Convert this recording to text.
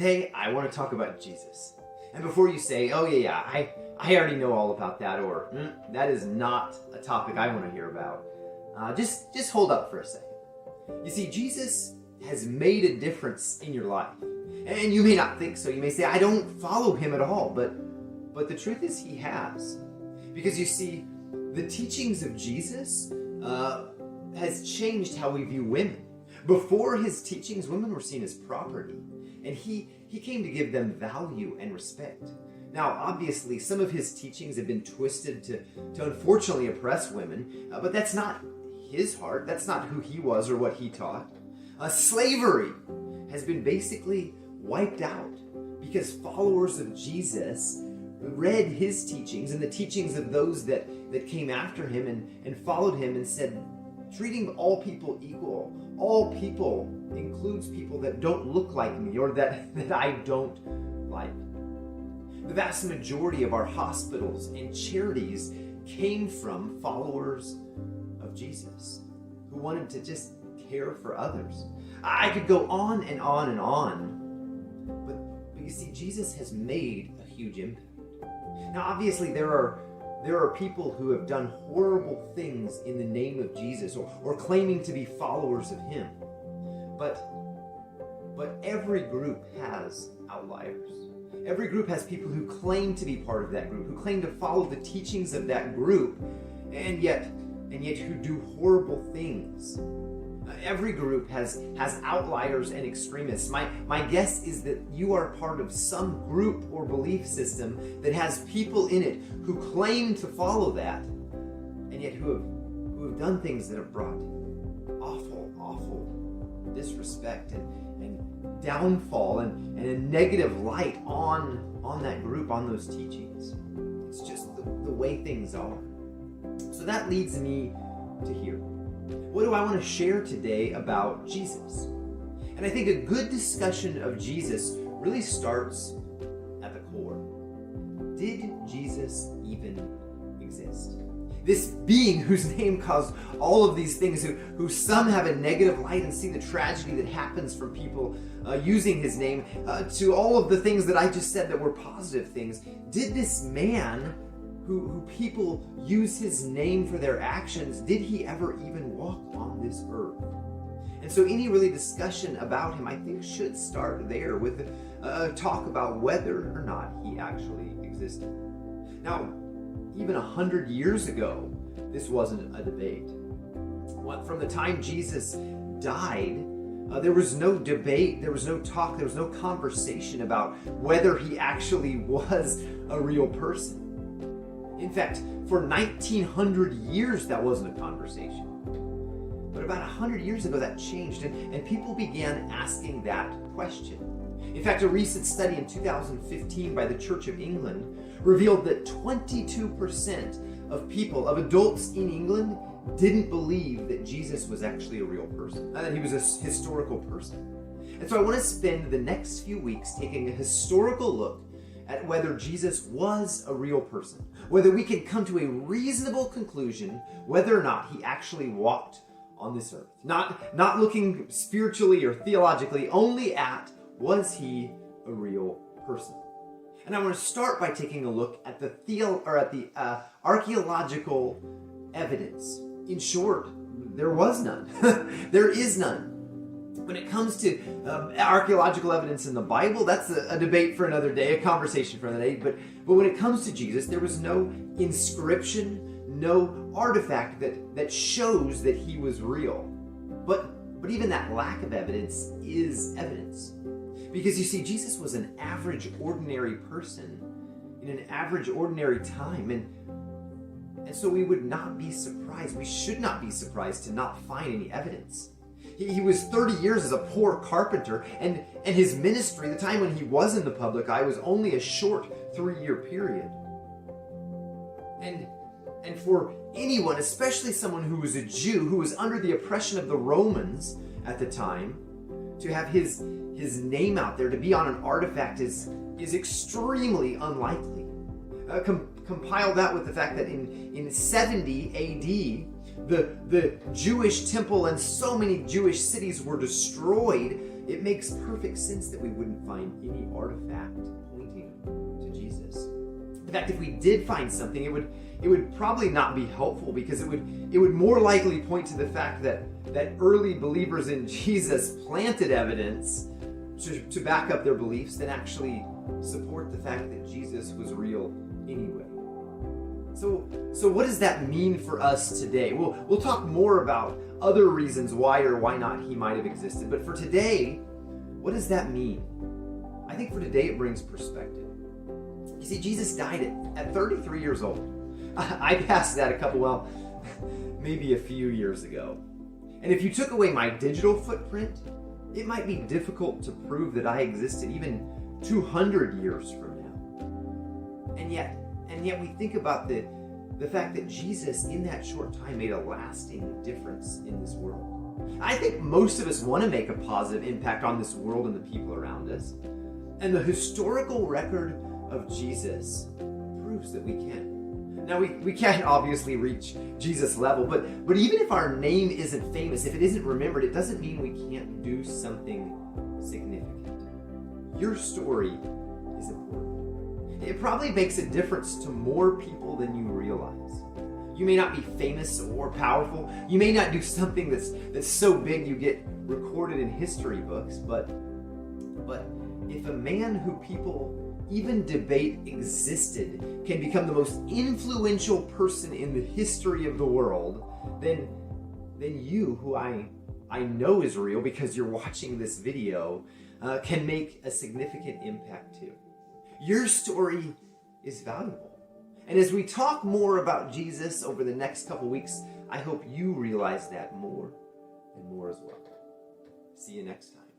today I want to talk about Jesus. And before you say, oh yeah, I already know all about that, or that is not a topic I want to hear about, just hold up for a second. You see, Jesus has made a difference in your life. And you may not think so. You may say, I don't follow him at all. But the truth is he has. Because you see, the teachings of Jesus has changed how we view women. Before his teachings, women were seen as property. And he came to give them value and respect. Now, obviously, some of his teachings have been twisted to unfortunately oppress women. But that's not his heart. That's not who he was or what he taught. Slavery has been basically wiped out because followers of Jesus read his teachings and the teachings of those that came after him and followed him and said, treating all people equal. All people includes people that don't look like me or that I don't like. The vast majority of our hospitals and charities came from followers of Jesus who wanted to just care for others. I could go on and on and on, but you see, Jesus has made a huge impact. Now, obviously, there are people who have done horrible things in the name of Jesus or claiming to be followers of him. But every group has outliers. Every group has people who claim to be part of that group, who claim to follow the teachings of that group, and yet who do horrible things. Every group has outliers and extremists. My guess is that you are part of some group or belief system that has people in it who claim to follow that, and yet who have done things that have brought awful disrespect and downfall and a negative light on that group, on those teachings. It's just the way things are. So that leads me to here. What do I want to share today about Jesus? And I think a good discussion of Jesus really starts at the core. Did Jesus even exist? This being whose name caused all of these things, who some have a negative light and see the tragedy that happens from people using his name, to all of the things that I just said that were positive things. Did this man who people use his name for their actions, did he ever even walk on this earth? And so any really discussion about him, I think, should start there with a talk about whether or not he actually existed. Now, even 100 years ago, this wasn't a debate. From the time Jesus died, there was no debate, there was no talk, there was no conversation about whether he actually was a real person. In fact, for 1900 years, that wasn't a conversation. But about 100 years ago, that changed, and people began asking that question. In fact, a recent study in 2015 by the Church of England revealed that 22% of people, of adults in England, didn't believe that Jesus was actually a real person, that he was a historical person. And so I want to spend the next few weeks taking a historical look at whether Jesus was a real person, whether we can come to a reasonable conclusion whether or not he actually walked on this earth. Not looking spiritually or theologically, only at, was he a real person? And I want to start by taking a look at the archaeological evidence. In short, there was none. There is none. When it comes to archaeological evidence in the Bible, that's a debate for another day, a conversation for another day. But when it comes to Jesus, there was no inscription, no artifact that shows that he was real. But even that lack of evidence is evidence. Because you see, Jesus was an average, ordinary person in an average, ordinary time. And so we would not be surprised. We should not be surprised to not find any evidence. He was 30 years as a poor carpenter, and his ministry, the time when he was in the public eye, was only a short 3-year period. And for anyone, especially someone who was a Jew, who was under the oppression of the Romans at the time, to have his name out there, to be on an artifact is extremely unlikely. Compile that with the fact that in 70 AD, the Jewish temple and so many Jewish cities were destroyed it makes perfect sense that we wouldn't find any artifact pointing to Jesus. In fact, if we did find something, it would probably not be helpful, because it would more likely point to the fact that early believers in Jesus planted evidence to back up their beliefs than actually support the fact that Jesus was real anyway. So what does that mean for us today? We'll talk more about other reasons why or why not he might have existed. But for today, what does that mean? I think for today it brings perspective. You see, Jesus died at 33 years old. I passed that maybe a few years ago. And if you took away my digital footprint, it might be difficult to prove that I existed even 200 years from now. And yet we think about the fact that Jesus in that short time made a lasting difference in this world. I think most of us want to make a positive impact on this world and the people around us. And the historical record of Jesus proves that we can. Now, we can't obviously reach Jesus' level, but even if our name isn't famous, if it isn't remembered, it doesn't mean we can't do something significant. Your story is important. It probably makes a difference to more people than you realize. You may not be famous or powerful. You may not do something that's so big you get recorded in history books, but if a man who people even debate existed can become the most influential person in the history of the world, then you, who I know is real because you're watching this video, can make a significant impact too. Your story is valuable. And as we talk more about Jesus over the next couple weeks, I hope you realize that more and more as well. See you next time.